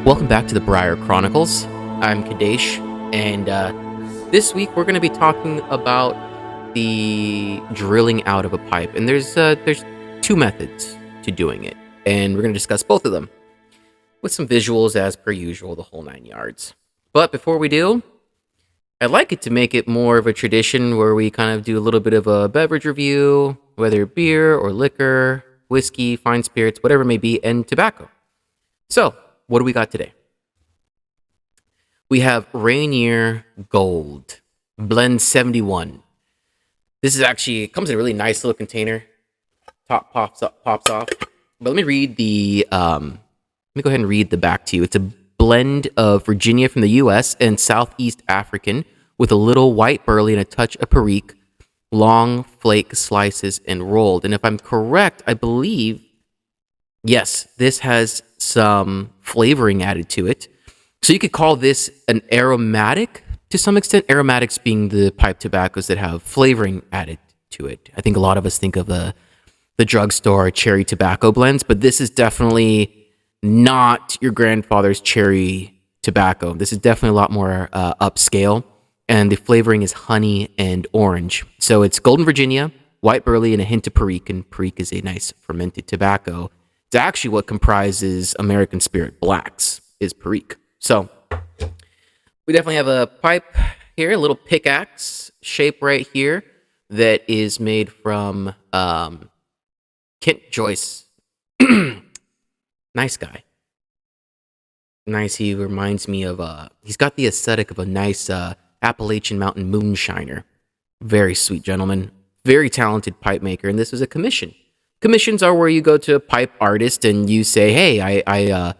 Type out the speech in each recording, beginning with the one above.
Welcome back to the Briar Chronicles. I'm Kadesh, and this week we're going to be talking about the drilling out of a pipe. And there's two methods to doing it, and we're going to discuss both of them with some visuals as per usual, the whole 9 yards. But before we do, I'd like it to make it more of a tradition where we kind of do a little bit of a beverage review, whether beer or liquor, whiskey, fine spirits, whatever it may be, and tobacco. So, what do we got today? We have Rainier Gold, Blend 71. This is actually, it comes in a really nice little container. Top pops off. But let me go ahead and read the back to you. It's a blend of Virginia from the U.S. and Southeast African with a little white burley and a touch of Perique, long flake slices and rolled. And if I'm correct, I believe, yes, this has some flavoring added to it. So you could call this an aromatic to some extent, aromatics being the pipe tobaccos that have flavoring added to it. I think a lot of us think of the drugstore cherry tobacco blends, but this is definitely not your grandfather's cherry tobacco. This is definitely a lot more upscale, and the flavoring is honey and orange. So it's Golden Virginia, white burley, and a hint of Perique, and Perique is a nice fermented tobacco. It's actually what comprises American Spirit Blacks, is Perique. So we definitely have a pipe here, a little pickaxe shape right here that is made from Kent Joyce. Nice guy. Nice. He reminds me of, he's got the aesthetic of a nice Appalachian Mountain moonshiner. Very sweet gentleman. Very talented pipe maker. And this was a commission. Commissions are where you go to a pipe artist and you say, hey, I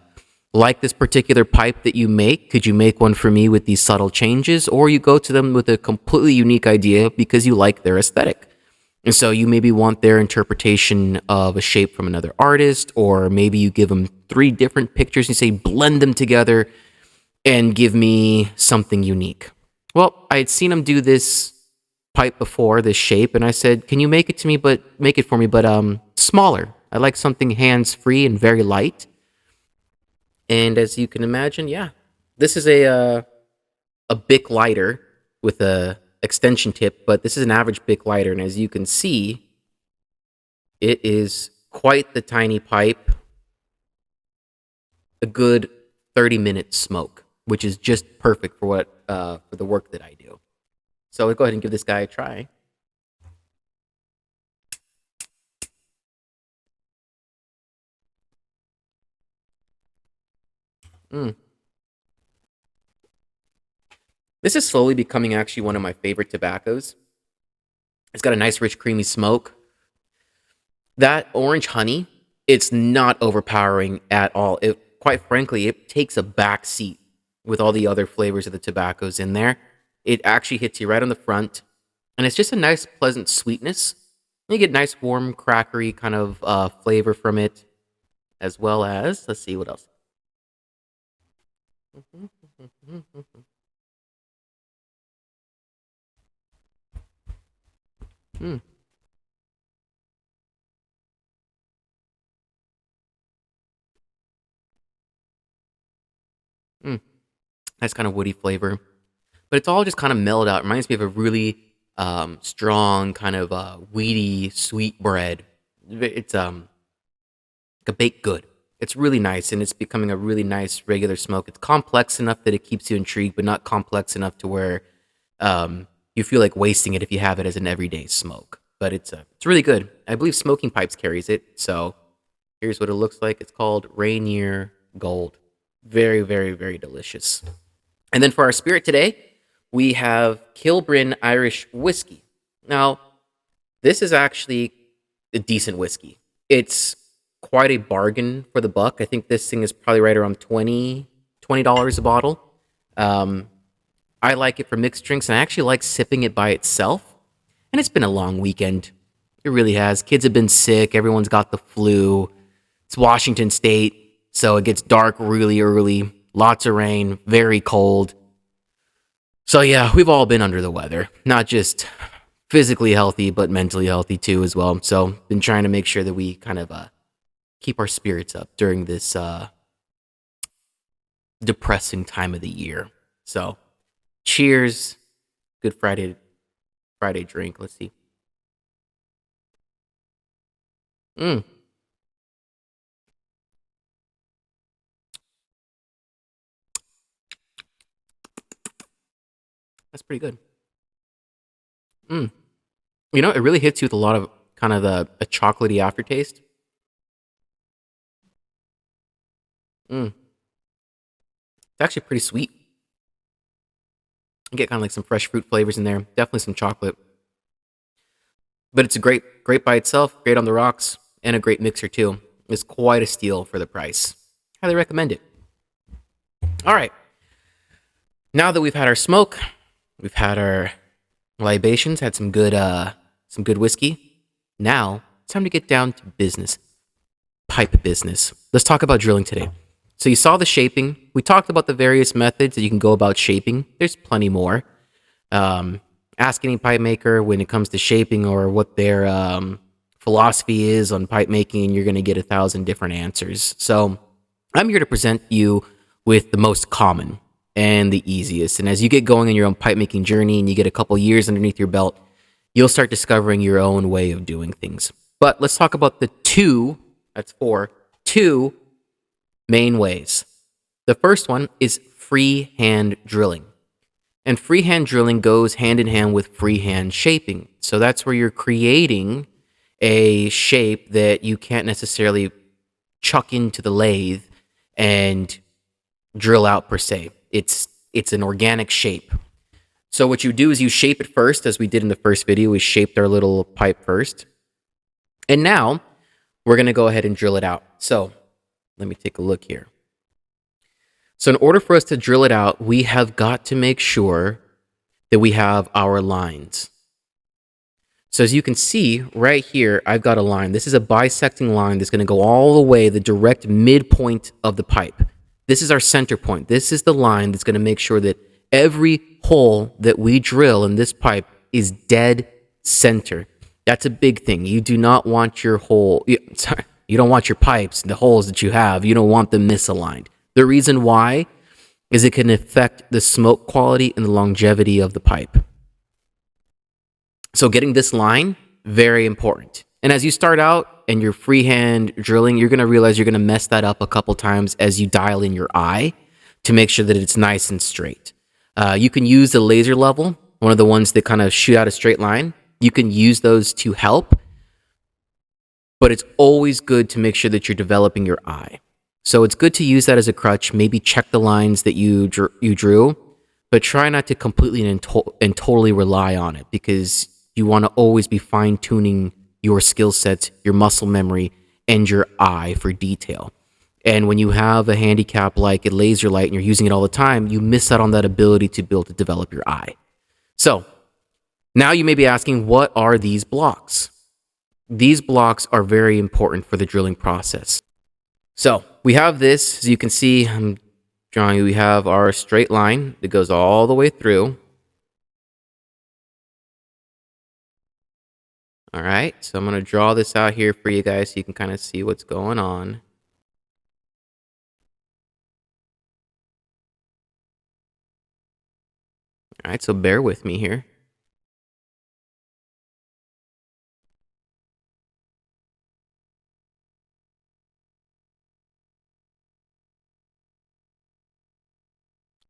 like this particular pipe that you make. Could you make one for me with these subtle changes? Or you go to them with a completely unique idea because you like their aesthetic. And so you maybe want their interpretation of a shape from another artist, or maybe you give them 3 different pictures and say, blend them together and give me something unique. Well, I had seen him do this pipe before, this shape, and I said, can you make it for me, but smaller. I like something hands-free and very light. And as you can imagine, yeah, this is a Bic lighter with a extension tip, but this is an average Bic lighter, and as you can see, it is quite the tiny pipe. A good 30-minute smoke, which is just perfect for for the work that I do. So we'll go ahead and give this guy a try. This is slowly becoming actually one of my favorite tobaccos. It's got a nice, rich, creamy smoke. That orange honey, it's not overpowering at all. Quite frankly, it takes a back seat with all the other flavors of the tobaccos in there. It actually hits you right on the front, and it's just a nice, pleasant sweetness. You get nice, warm, crackery kind of flavor from it, as well as, let's see what else. Nice kind of woody flavor, but it's all just kind of mellowed out. It reminds me of a really strong kind of weedy sweet bread. It's like a baked good. It's really nice, and it's becoming a really nice regular smoke. It's complex enough that it keeps you intrigued, but not complex enough to where you feel like wasting it if you have it as an everyday smoke. But it's really good. I believe Smoking Pipes carries it. So here's what it looks like. It's called Rainier Gold. Very, very, very delicious. And then for our spirit today, we have Kilbrin Irish Whiskey. Now, this is actually a decent whiskey. It's quite a bargain for the buck. I think this thing is probably right around $20 a bottle. I like it for mixed drinks, and I actually like sipping it by itself. And it's been a long weekend. It really has. Kids have been sick. Everyone's got the flu. It's Washington State, so it gets dark really early. Lots of rain, very cold. So yeah, we've all been under the weather. Not just physically healthy, but mentally healthy too as well. So been trying to make sure that we kind of keep our spirits up during this depressing time of the year. So, cheers. Good Friday drink. Let's see. Mm, that's pretty good. Mm. It really hits you with a lot of kind of a chocolatey aftertaste. Mm. It's actually pretty sweet. You get kind of like some fresh fruit flavors in there. Definitely some chocolate. But it's a great by itself, great on the rocks, and a great mixer too. It's quite a steal for the price. Highly recommend it. All right. Now that we've had our smoke, we've had our libations, had some good whiskey. Now it's time to get down to business. Pipe business. Let's talk about drilling today. So you saw the shaping. We talked about the various methods that you can go about shaping. There's plenty more. Ask any pipe maker when it comes to shaping or what their philosophy is on pipe making, and you're going to get 1,000 different answers. So I'm here to present you with the most common and the easiest. And as you get going on your own pipe making journey and you get a couple years underneath your belt, you'll start discovering your own way of doing things. But let's talk about the two main ways. The first one is freehand drilling. And freehand drilling goes hand in hand with freehand shaping. So that's where you're creating a shape that you can't necessarily chuck into the lathe and drill out per se. It's an organic shape. So what you do is you shape it first, as we did in the first video. We shaped our little pipe first. And now we're going to go ahead and drill it out. So let me take a look here. So in order for us to drill it out, we have got to make sure that we have our lines. So as you can see right here, I've got a line. This is a bisecting line that's going to go all the way the direct midpoint of the pipe. This is our center point. This is the line that's going to make sure that every hole that we drill in this pipe is dead center. That's a big thing. You do not want your you don't want your pipes, the holes that you have, you don't want them misaligned. The reason why is it can affect the smoke quality and the longevity of the pipe. So getting this line, very important. And as you start out and you're freehand drilling, you're going to realize you're going to mess that up a couple times as you dial in your eye to make sure that it's nice and straight. You can use the laser level, one of the ones that kind of shoot out a straight line. You can use those to help, but it's always good to make sure that you're developing your eye. So it's good to use that as a crutch. Maybe check the lines that you drew, but try not to completely and totally rely on it, because you want to always be fine-tuning your skill sets, your muscle memory, and your eye for detail. And when you have a handicap like a laser light and you're using it all the time, you miss out on that ability to be able to develop your eye. So now you may be asking, what are these blocks? These blocks are very important for the drilling process. So we have this, as you can see, I'm drawing, we have our straight line that goes all the way through. All right, so I'm going to draw this out here for you guys so you can kind of see what's going on. All right, so bear with me here.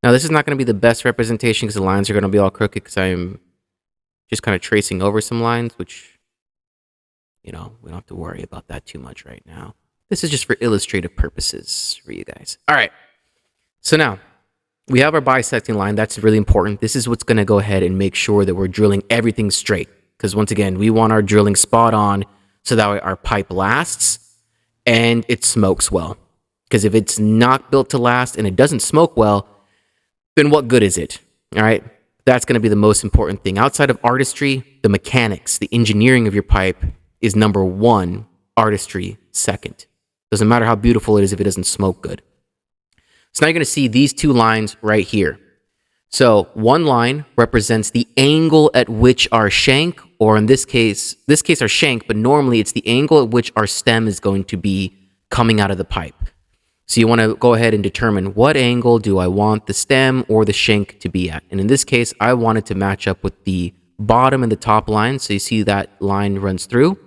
Now, this is not going to be the best representation because the lines are going to be all crooked because I'm just kind of tracing over some lines, which, we don't have to worry about that too much right now. This is just for illustrative purposes for you guys. All right, so now we have our bisecting line. That's really important. This is what's going to go ahead and make sure that we're drilling everything straight, because once again, we want our drilling spot on so that way our pipe lasts and it smokes well. Because if it's not built to last and it doesn't smoke well, then what good is it? All right, that's going to be the most important thing. Outside of artistry, the mechanics, the engineering of your pipe is number one, artistry second. Doesn't matter how beautiful it is if it doesn't smoke good. So now you're going to see these two lines right here. So one line represents the angle at which our shank, or in this case our shank, but normally it's the angle at which our stem is going to be coming out of the pipe. So you want to go ahead and determine what angle do I want the stem or the shank to be at. And in this case, I want it to match up with the bottom and the top line. So you see that line runs through.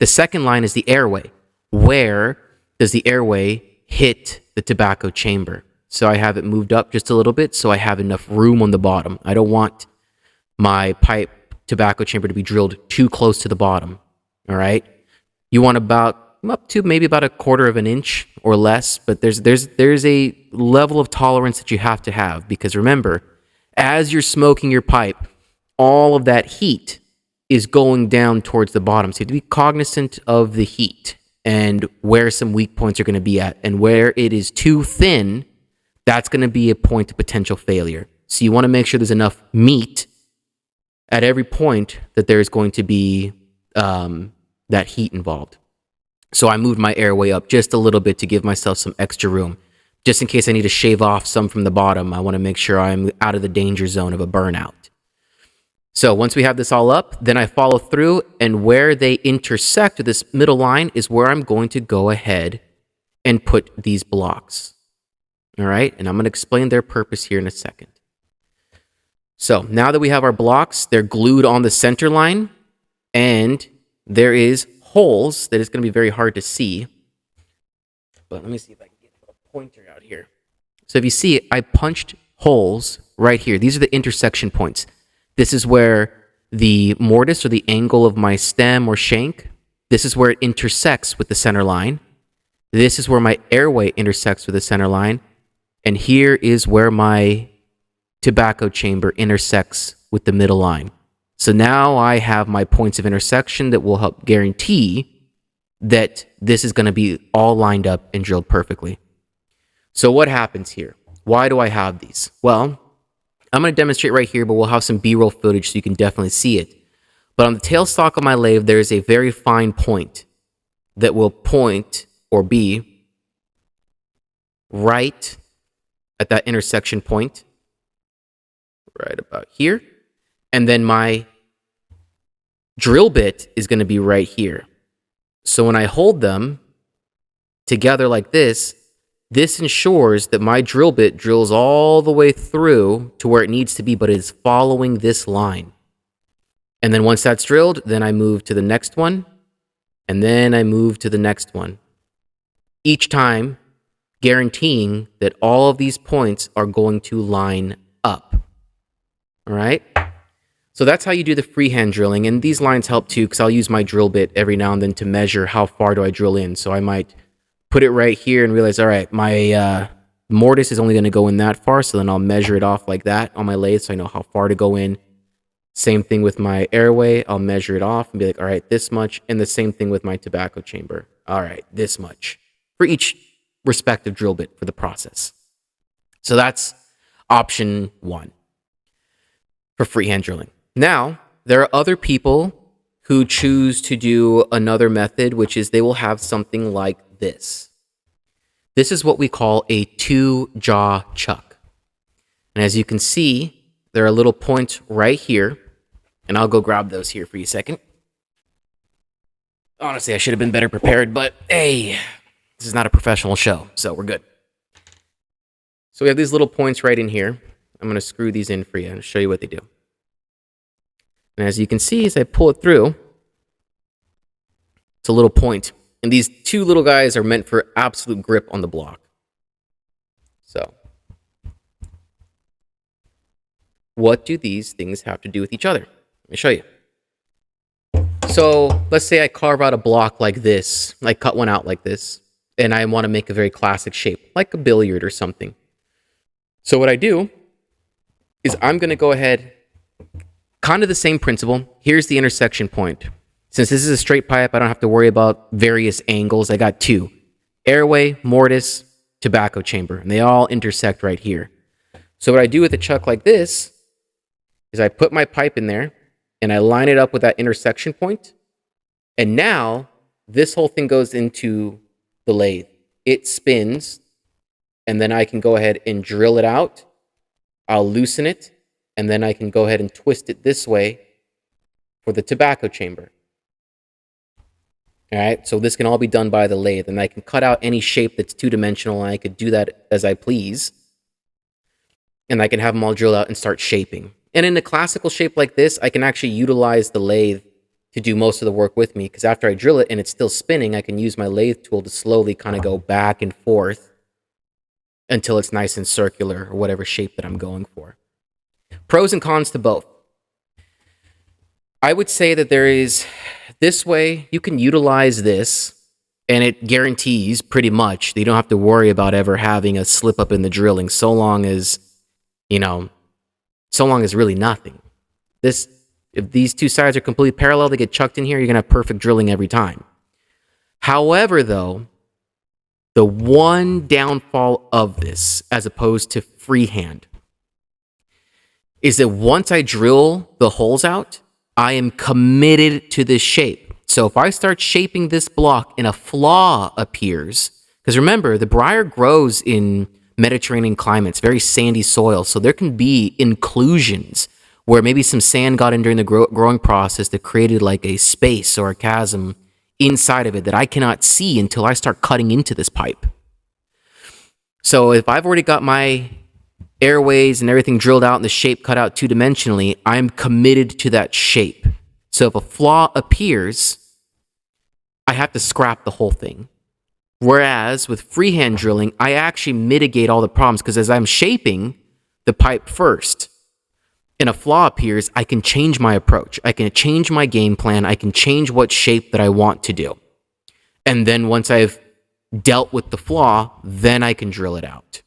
The second line is the airway. Where does the airway hit the tobacco chamber? So I have it moved up just a little bit so I have enough room on the bottom. I don't want my pipe tobacco chamber to be drilled too close to the bottom. All right. You want about up to maybe about 1/4 of an inch or less, but there's a level of tolerance that you have to have, because remember, as you're smoking your pipe, all of that heat is going down towards the bottom. So you have to be cognizant of the heat and where some weak points are going to be at, and where it is too thin, that's going to be a point of potential failure. So you want to make sure there's enough meat at every point that there's going to be that heat involved. So I moved my airway up just a little bit to give myself some extra room. Just in case I need to shave off some from the bottom, I want to make sure I'm out of the danger zone of a burnout. So once we have this all up, then I follow through, and where they intersect with this middle line is where I'm going to go ahead and put these blocks. All right, and I'm going to explain their purpose here in a second. So now that we have our blocks, they're glued on the center line, and there is holes that is going to be very hard to see. But let me see if I can get a pointer out here. So if you see, I punched holes right here. These are the intersection points. This is where the mortise, or the angle of my stem or shank, this is where it intersects with the center line. This is where my airway intersects with the center line. And here is where my tobacco chamber intersects with the middle line. So now I have my points of intersection that will help guarantee that this is going to be all lined up and drilled perfectly. So what happens here? Why do I have these? Well, I'm going to demonstrate right here, but we'll have some B-roll footage so you can definitely see it. But on the tailstock of my lathe, there is a very fine point that will point or be right at that intersection point, right about here. And then my drill bit is going to be right here. So when I hold them together like this ensures that my drill bit drills all the way through to where it needs to be, but it is following this line. And then once that's drilled, then I move to the next one, and then I move to the next one. Each time guaranteeing that all of these points are going to line up. All right? So that's how you do the freehand drilling, and these lines help too, because I'll use my drill bit every now and then to measure how far do I drill in. So I might put it right here and realize, all right, my mortise is only going to go in that far, so then I'll measure it off like that on my lathe so I know how far to go in. Same thing with my airway, I'll measure it off and be like, all right, this much, and the same thing with my tobacco chamber. All right, this much for each respective drill bit for the process. So that's option 1 for freehand drilling. Now, there are other people who choose to do another method, which is they will have something like this. This is what we call a 2-jaw chuck. And as you can see, there are little points right here, and I'll go grab those here for you a second. Honestly, I should have been better prepared, but hey, this is not a professional show, so we're good. So we have these little points right in here. I'm going to screw these in for you and show you what they do. And as you can see, as I pull it through, it's a little point. And these 2 little guys are meant for absolute grip on the block. So, what do these things have to do with each other? Let me show you. So, let's say I carve out a block like this. I cut one out like this. And I want to make a very classic shape, like a billiard or something. So what I do is I'm going to go ahead, kind of the same principle. Here's the intersection point. Since this is a straight pipe, I don't have to worry about various angles. I got 2. Airway, mortise, tobacco chamber. And they all intersect right here. So what I do with a chuck like this is I put my pipe in there and I line it up with that intersection point. And now this whole thing goes into the lathe. It spins, and then I can go ahead and drill it out. I'll loosen it, and then I can go ahead and twist it this way for the tobacco chamber. All right, so this can all be done by the lathe, and I can cut out any shape that's two-dimensional, and I could do that as I please. And I can have them all drilled out and start shaping. And in a classical shape like this, I can actually utilize the lathe to do most of the work with me, because after I drill it and it's still spinning, I can use my lathe tool to slowly kind of go back and forth until it's nice and circular, or whatever shape that I'm going for. Pros and cons to both. I would say that there is, this way, you can utilize this, and it guarantees pretty much that you don't have to worry about ever having a slip up in the drilling, so long as really nothing. If these two sides are completely parallel, they get chucked in here, you're going to have perfect drilling every time. However, though, the one downfall of this, as opposed to freehand, is that once I drill the holes out, I am committed to this shape. So if I start shaping this block and a flaw appears, because remember, the briar grows in Mediterranean climates, very sandy soil, so there can be inclusions where maybe some sand got in during the growing process that created like a space or a chasm inside of it that I cannot see until I start cutting into this pipe. So if I've already got my airways and everything drilled out and the shape cut out two-dimensionally, I'm committed to that shape. So if a flaw appears, I have to scrap the whole thing. Whereas with freehand drilling, I actually mitigate all the problems, because as I'm shaping the pipe first and a flaw appears, I can change my approach. I can change my game plan. I can change what shape that I want to do. And then once I've dealt with the flaw, then I can drill it out.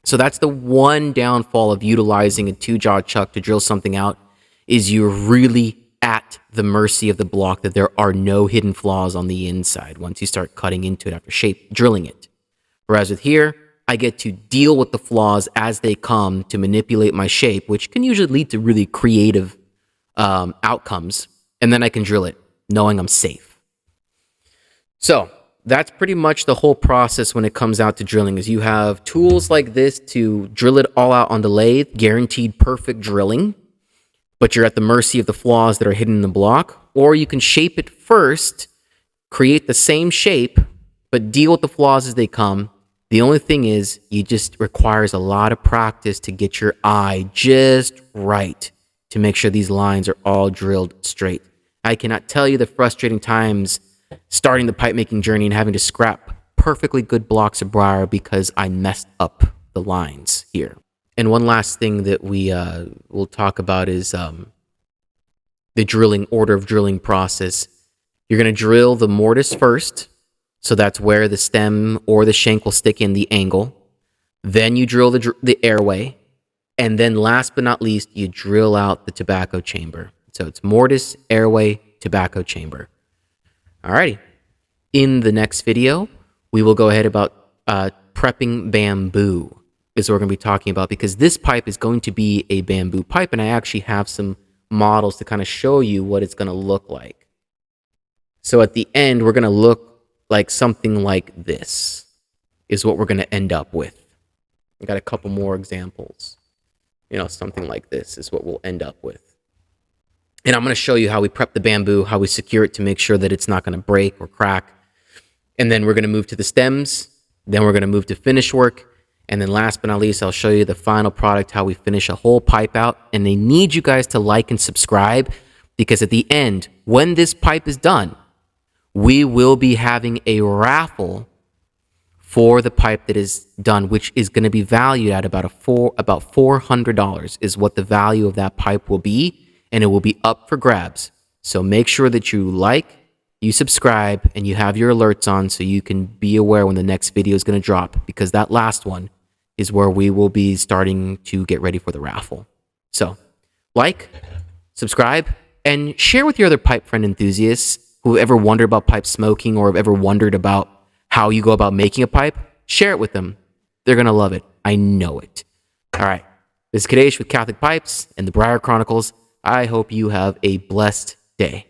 So that's the one downfall of utilizing a two-jaw chuck to drill something out, is you're really at the mercy of the block, that there are no hidden flaws on the inside once you start cutting into it after drilling it. Whereas with here, I get to deal with the flaws as they come to manipulate my shape, which can usually lead to really creative outcomes. And then I can drill it knowing I'm safe. So that's pretty much the whole process when it comes out to drilling, is you have tools like this to drill it all out on the lathe, guaranteed perfect drilling, but you're at the mercy of the flaws that are hidden in the block. Or you can shape it first, create the same shape, but deal with the flaws as they come. The only thing is, it just requires a lot of practice to get your eye just right to make sure these lines are all drilled straight. I cannot tell you the frustrating times starting the pipe making journey and having to scrap perfectly good blocks of briar because I messed up the lines here. And one last thing that we will talk about is the order of drilling process. You're going to drill the mortise first. So that's where the stem or the shank will stick in the angle. Then you drill the airway. And then last but not least, you drill out the tobacco chamber. So it's mortise, airway, tobacco chamber. Alrighty. In the next video, we will go ahead about prepping bamboo is what we're going to be talking about, because this pipe is going to be a bamboo pipe, and I actually have some models to kind of show you what it's going to look like. So at the end, we're going to look like something like this is what we're going to end up with. I got a couple more examples. Something like this is what we'll end up with. And I'm going to show you how we prep the bamboo, how we secure it to make sure that it's not going to break or crack. And then we're going to move to the stems. Then we're going to move to finish work. And then last but not least, I'll show you the final product, how we finish a whole pipe out. And I need you guys to like and subscribe, because at the end, when this pipe is done, we will be having a raffle for the pipe that is done, which is going to be valued at about $400 is what the value of that pipe will be, and it will be up for grabs. So make sure that you like, you subscribe, and you have your alerts on so you can be aware when the next video is going to drop, because that last one is where we will be starting to get ready for the raffle. So like, subscribe, and share with your other pipe friend enthusiasts who ever wondered about pipe smoking or have ever wondered about how you go about making a pipe. Share it with them. They're going to love it. I know it. All right. This is Kadesh with Catholic Pipes and the Briar Chronicles. I hope you have a blessed day.